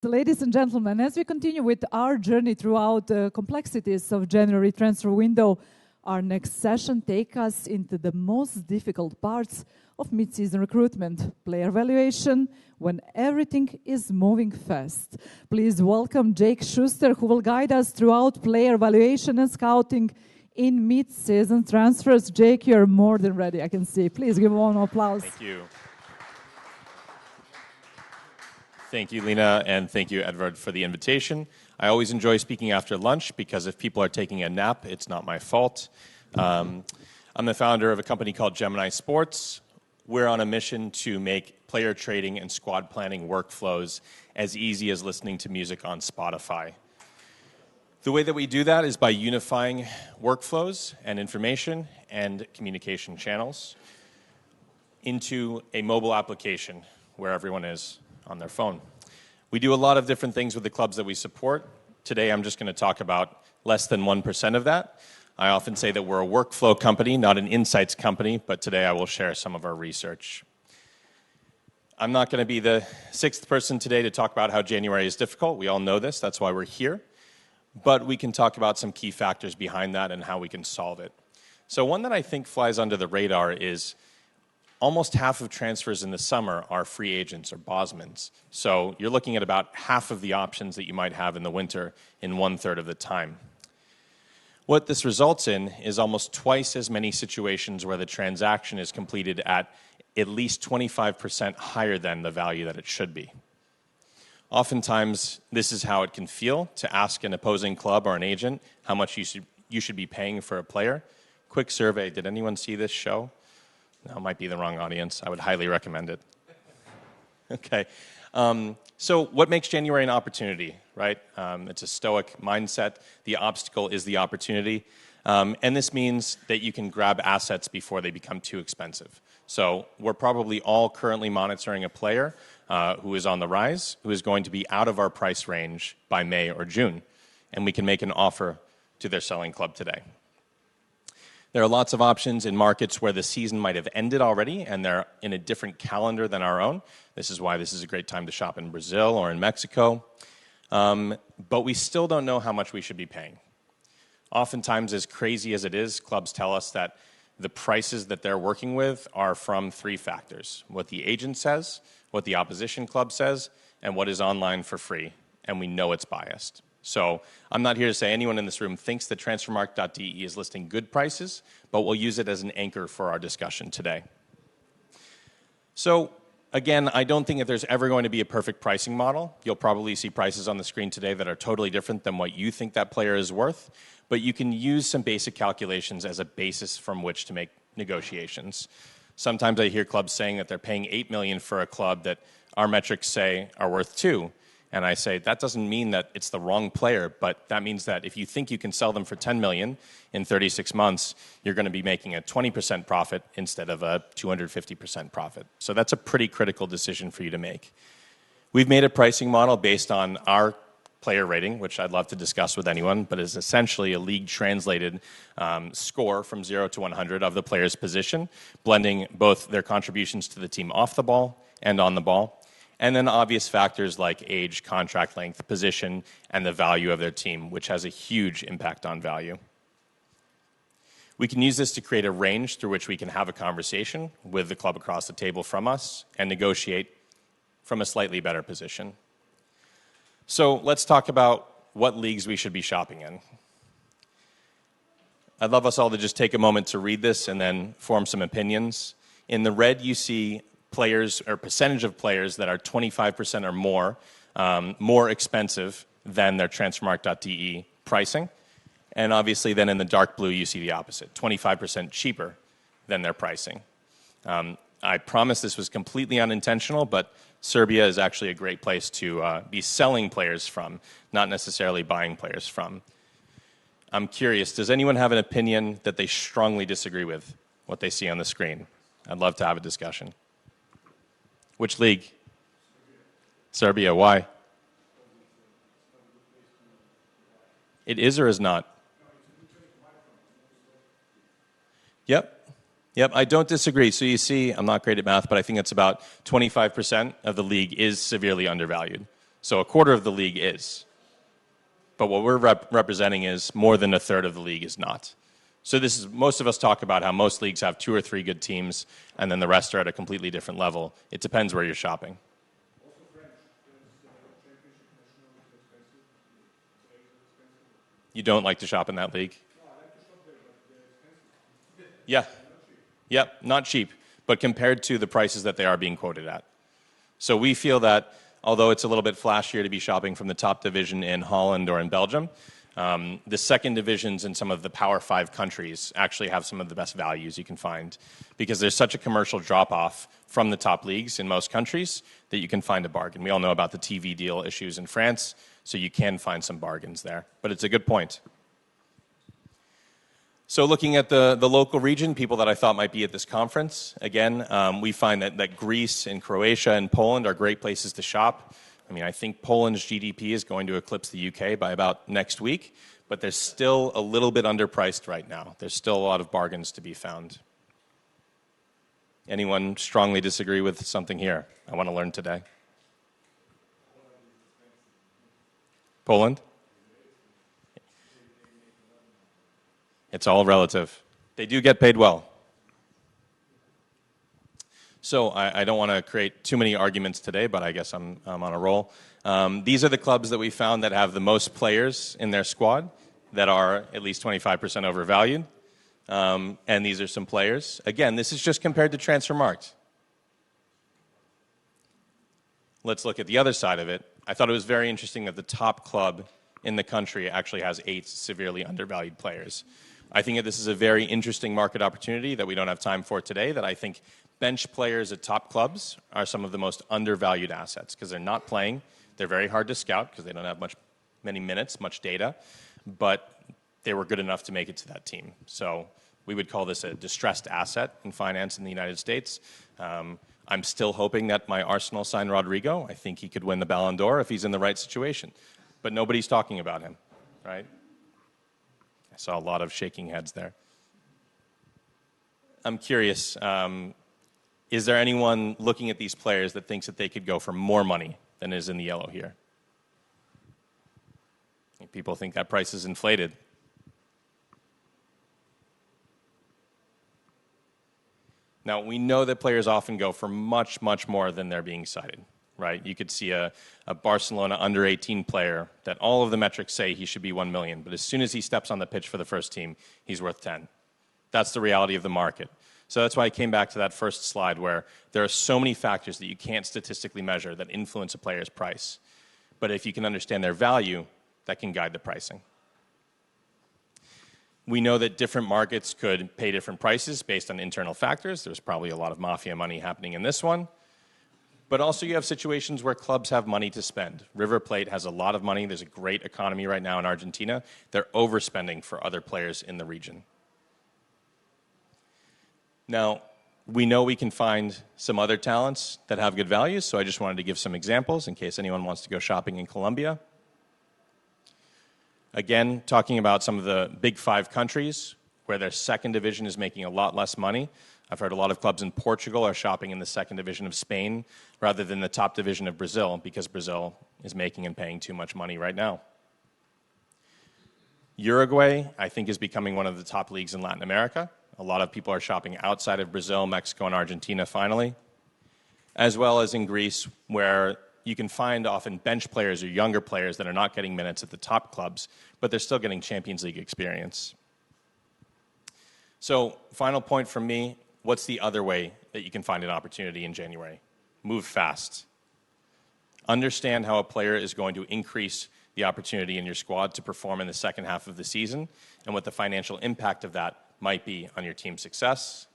Ladies and gentlemen, as we continue with our journey throughout the complexities of January transfer window, our next session takes us into the most difficult parts of mid-season recruitment, player valuation, when everything is moving fast. Please welcome Jake Shuster, who will guide us throughout player valuation and scouting in mid-season transfers. Jake, you're more than ready, I can see. Please give one applause. Thank you. Thank you, Lena, and thank you, Edvard, for the invitation. I always enjoy speaking after lunch because if people are taking a nap, it's not my fault. I'm the founder of a company called Gemini Sports. We're on a mission to make player trading and squad planning workflows as easy as listening to music on Spotify. The way that we do that is by unifying workflows and information and communication channels into a mobile application where everyone is on their phone. We do a lot of different things with the clubs that we support. Today I'm just going to talk about less than 1% of that. I often say that we're a workflow company, not an insights company, but today I will share some of our research. I'm not going to be the sixth person today to talk about how January is difficult. We all know this, that's why we're here. But we can talk about some key factors behind that and how we can solve it. So one that I think flies under the radar is almost half of transfers in the summer are free agents or Bosmans. So you're looking at about half of the options that you might have in the winter in 1/3 of the time. What this results in is almost twice as many situations where the transaction is completed at least 25% higher than the value that it should be. Oftentimes, this is how it can feel to ask an opposing club or an agent how much you should be paying for a player. Quick survey, did anyone see this show? No, it might be the wrong audience. I would highly recommend it. Okay. So what makes January an opportunity, right? It's a stoic mindset. The obstacle is the opportunity. And this means that you can grab assets before they become too expensive. So we're probably all currently monitoring a player who is on the rise, who is going to be out of our price range by May or June. And we can make an offer to their selling club today. There are lots of options in markets where the season might have ended already and they're in a different calendar than our own. This is why this is a great time to shop in Brazil or in Mexico. But we still don't know how much we should be paying. Oftentimes, as crazy as it is, clubs tell us that the prices that they're working with are from 3 factors: what the agent says, what the opposition club says, and what is online for free. And we know it's biased. So I'm not here to say anyone in this room thinks that transfermarkt.de is listing good prices, but we'll use it as an anchor for our discussion today. So again, I don't think that there's ever going to be a perfect pricing model. You'll probably see prices on the screen today that are totally different than what you think that player is worth, but you can use some basic calculations as a basis from which to make negotiations. Sometimes I hear clubs saying that they're paying $8 million for a club that our metrics say are worth $2 million. And I say, that doesn't mean that it's the wrong player, but that means that if you think you can sell them for $10 million in 36 months, you're going to be making a 20% profit instead of a 250% profit. So that's a pretty critical decision for you to make. We've made a pricing model based on our player rating, which I'd love to discuss with anyone, but is essentially a league-translated score from 0 to 100 of the player's position, blending both their contributions to the team off the ball and on the ball. And then obvious factors like age, contract length, position, and the value of their team, which has a huge impact on value. We can use this to create a range through which we can have a conversation with the club across the table from us and negotiate from a slightly better position. So let's talk about what leagues we should be shopping in. I'd love us all to just take a moment to read this and then form some opinions. In the red, you see players or percentage of players that are 25% or more expensive than their transfermarkt.de pricing. And obviously then in the dark blue you see the opposite, 25% cheaper than their pricing. I promise this was completely unintentional, but Serbia is actually a great place to be selling players from, not necessarily buying players from. I'm curious, does anyone have an opinion that they strongly disagree with what they see on the screen? I'd love to have a discussion. Which league? Serbia. Why? It is or is not? Yep. Yep, I don't disagree. So you see, I'm not great at math, but I think it's about 25% of the league is severely undervalued. So a quarter of the league is. But what we're representing is more than a third of the league is not. So this is, most of us talk about how most leagues have 2 or 3 good teams, and then the rest are at a completely different level. It depends where you're shopping. You don't like to shop in that league? Yeah. Yep, not cheap, but compared to the prices that they are being quoted at. So we feel that although it's a little bit flashier to be shopping from the top division in Holland or in Belgium, the second divisions in some of the Power 5 countries actually have some of the best values you can find, because there's such a commercial drop-off from the top leagues in most countries that you can find a bargain. We all know about the TV deal issues in France, so you can find some bargains there. But it's a good point. So looking at the local region, people that I thought might be at this conference, again, we find that Greece and Croatia and Poland are great places to shop. I mean, I think Poland's GDP is going to eclipse the UK by about next week, but they're still a little bit underpriced right now. There's still a lot of bargains to be found. Anyone strongly disagree with something here? I want to learn today. Poland? It's all relative. They do get paid well. So I don't want to create too many arguments today, but I guess I'm on a roll. These are the clubs that we found that have the most players in their squad that are at least 25% overvalued. And these are some players. Again, this is just compared to Transfermarkt. Let's look at the other side of it. I thought it was very interesting that the top club in the country actually has 8 severely undervalued players. I think that this is a very interesting market opportunity that we don't have time for today, that I think bench players at top clubs are some of the most undervalued assets because they're not playing. They're very hard to scout because they don't have many minutes, much data, but they were good enough to make it to that team. So we would call this a distressed asset in finance in the United States. I'm still hoping that my Arsenal signed Rodrigo. I think he could win the Ballon d'Or if he's in the right situation. But nobody's talking about him, right? I saw a lot of shaking heads there. I'm curious, is there anyone looking at these players that thinks that they could go for more money than is in the yellow here? People think that price is inflated. Now, we know that players often go for much, much more than they're being cited, right? You could see a Barcelona under-18 player that all of the metrics say he should be 1 million, but as soon as he steps on the pitch for the first team, he's worth 10. That's the reality of the market. So that's why I came back to that first slide where there are so many factors that you can't statistically measure that influence a player's price. But if you can understand their value, that can guide the pricing. We know that different markets could pay different prices based on internal factors. There's probably a lot of mafia money happening in this one. But also you have situations where clubs have money to spend. River Plate has a lot of money. There's a great economy right now in Argentina. They're overspending for other players in the region. Now, we know we can find some other talents that have good values, so I just wanted to give some examples in case anyone wants to go shopping in Colombia. Again, talking about some of the big 5 countries where their second division is making a lot less money. I've heard a lot of clubs in Portugal are shopping in the second division of Spain rather than the top division of Brazil because Brazil is making and paying too much money right now. Uruguay, I think, is becoming one of the top leagues in Latin America. A lot of people are shopping outside of Brazil, Mexico, and Argentina finally, as well as in Greece, where you can find often bench players or younger players that are not getting minutes at the top clubs, but they're still getting Champions League experience. So, final point from me, what's the other way that you can find an opportunity in January? Move fast. Understand how a player is going to increase the opportunity in your squad to perform in the second half of the season and what the financial impact of that might be on your team's success.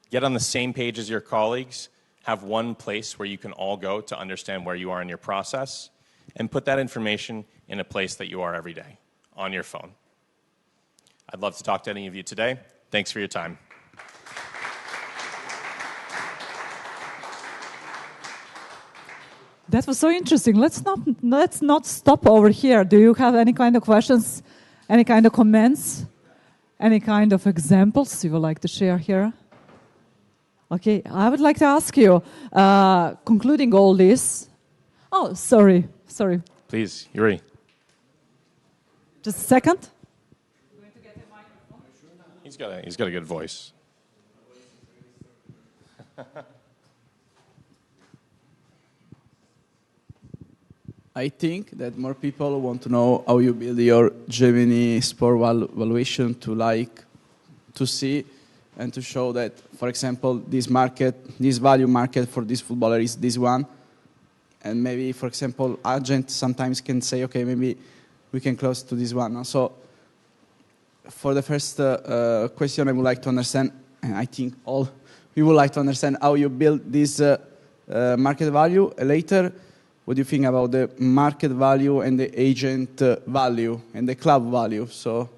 Get on the same page as your colleagues. Have one place where you can all go to understand where you are in your process, and put that information in a place that you are every day, on your phone. I'd love to talk to any of you today. Thanks for your time. That was so interesting. Let's not stop over here. Do you have any kind of questions, any kind of comments, any kind of examples you would like to share here? Okay, I would like to ask you, concluding all this, Oh, sorry. Please, Yuri. Just a second. He's got a good voice. I think that more people want to know how you build your Gemini sport valuation to see and to show that, for example, this value market for this footballer is this one. And maybe, for example, agent sometimes can say, okay, maybe we can close to this one. So for the first question, I would like to understand, and I think all we would like to understand how you build this market value. Later, what do you think about the market value and the agent value and the club value? So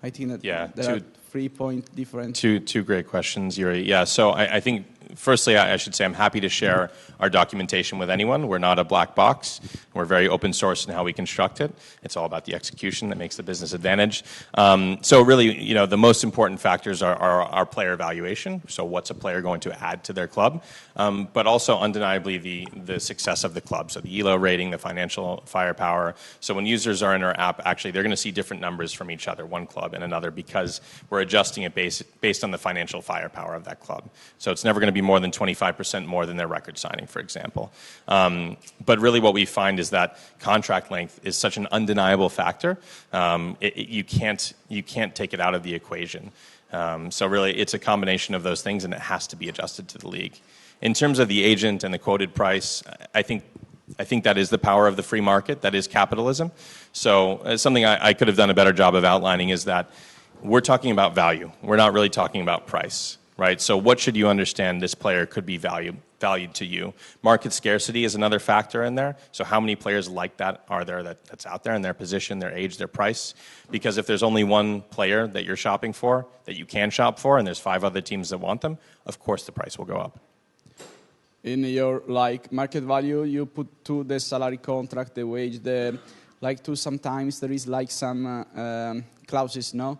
I think that there are 3 point difference. Two great questions, Yuri. Yeah, so I think, firstly, I should say I'm happy to share our documentation with anyone. We're not a black box. We're very open source in how we construct it. It's all about the execution that makes the business advantage. So really, the most important factors are our player evaluation. So what's a player going to add to their club? But also undeniably the success of the club. So the ELO rating, the financial firepower. So when users are in our app, actually, they're going to see different numbers from each other, one club and another, because we're adjusting it based on the financial firepower of that club. So it's never going to be more than 25% more than their record signing, for example. But really what we find is that contract length is such an undeniable factor. You can't take it out of the equation. So really it's a combination of those things, and it has to be adjusted to the league. In terms of the agent and the quoted price, I think that is the power of the free market. That is capitalism. So something I could have done a better job of outlining is that we're talking about value. We're not really talking about price, right? So what should you understand this player could be valued to you? Market scarcity is another factor in there. So how many players like that are there that's out there in their position, their age, their price? Because if there's only one player that you're shopping for, that you can shop for, and there's 5 other teams that want them, of course the price will go up. In your market value, you put to the salary contract, the wage, sometimes there is some clauses, no?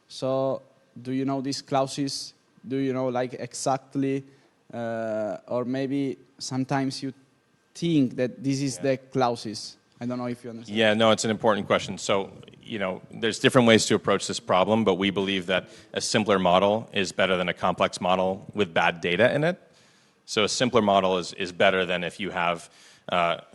So do you know these clauses? Do you know exactly, or maybe sometimes you think that this is the clauses? I don't know if you understand. Yeah, no, it's an important question. So, there's different ways to approach this problem, but we believe that a simpler model is better than a complex model with bad data in it. So a simpler model is better than if you have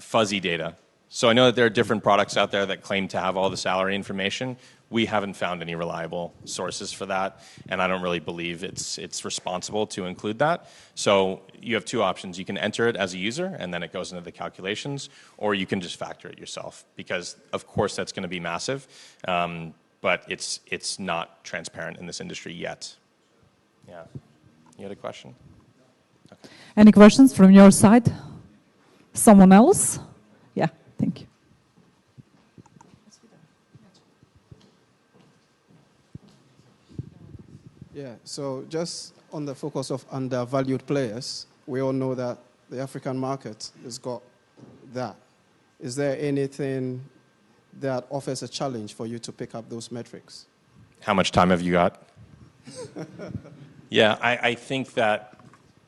fuzzy data. So I know that there are different products out there that claim to have all the salary information. We haven't found any reliable sources for that, and I don't really believe it's responsible to include that. So you have 2 options. You can enter it as a user, and then it goes into the calculations, or you can just factor it yourself, because of course that's going to be massive, but it's not transparent in this industry yet. Yeah. You had a question? Okay. Any questions from your side? Someone else? Yeah, thank you. Yeah, so just on the focus of undervalued players, we all know that the African market has got that. Is there anything that offers a challenge for you to pick up those metrics? How much time have you got? Yeah, I think that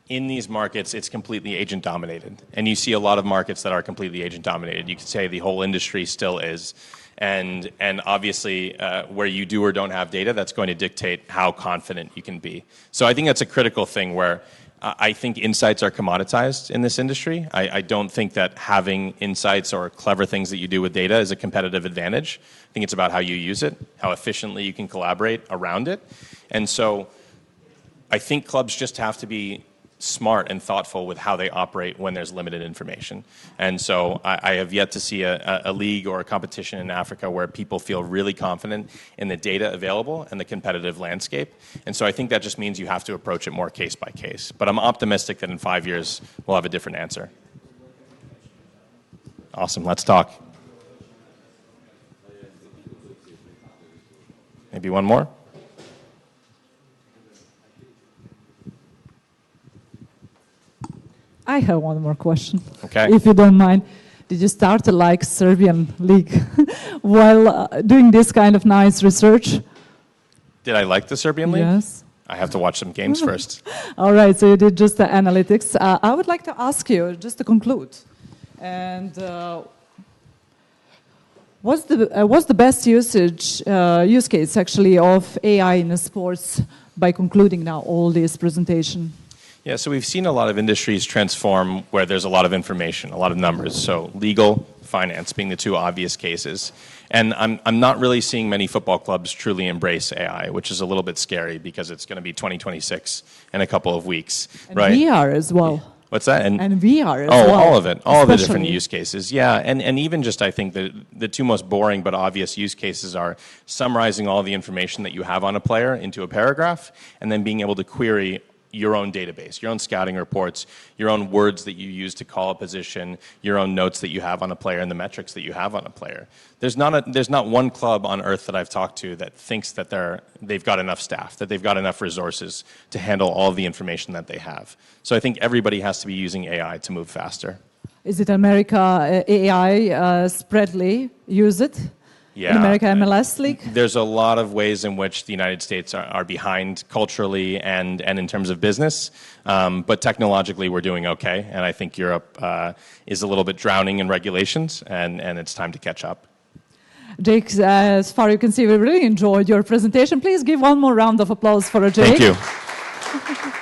in these markets, it's completely agent-dominated. And you see a lot of markets that are completely agent-dominated. You could say the whole industry still is. And obviously, where you do or don't have data, that's going to dictate how confident you can be. So I think that's a critical thing where I think insights are commoditized in this industry. I don't think that having insights or clever things that you do with data is a competitive advantage. I think it's about how you use it, how efficiently you can collaborate around it. And so I think clubs just have to be smart and thoughtful with how they operate when there's limited information. And so I have yet to see a league or a competition in Africa where people feel really confident in the data available and the competitive landscape. And so I think that just means you have to approach it more case by case. But I'm optimistic that in 5 years we'll have a different answer. Awesome. Let's talk. Maybe one more? I have one more question, okay, if you don't mind. Did you start to like Serbian league while doing this kind of nice research? Did I like the Serbian league? Yes. I have to watch some games first. All right, so you did just the analytics. I would like to ask you, just to conclude, And what's the best use case actually of AI in sports by concluding now all this presentation? Yeah, so we've seen a lot of industries transform where there's a lot of information, a lot of numbers. So legal, finance being the two obvious cases. And I'm not really seeing many football clubs truly embrace AI, which is a little bit scary because it's going to be 2026 in a couple of weeks, and right? VR as well. What's that? And VR as well. All of it. All of the different Especially. use cases. Yeah, and even just I think the two most boring but obvious use cases are summarizing all the information that you have on a player into a paragraph and then being able to query your own database, your own scouting reports, your own words that you use to call a position, your own notes that you have on a player, and the metrics that you have on a player. There's not one club on earth that I've talked to that thinks that they've got enough staff, that they've got enough resources to handle all of the information that they have. So I think everybody has to be using AI to move faster. Is it AI spreadly use it? Yeah. In America MLS League? There's a lot of ways in which the United States are behind culturally and in terms of business, but technologically we're doing okay, and I think Europe is a little bit drowning in regulations, and it's time to catch up. Jake, as far as you can see, we really enjoyed your presentation. Please give one more round of applause for Jake. Thank you.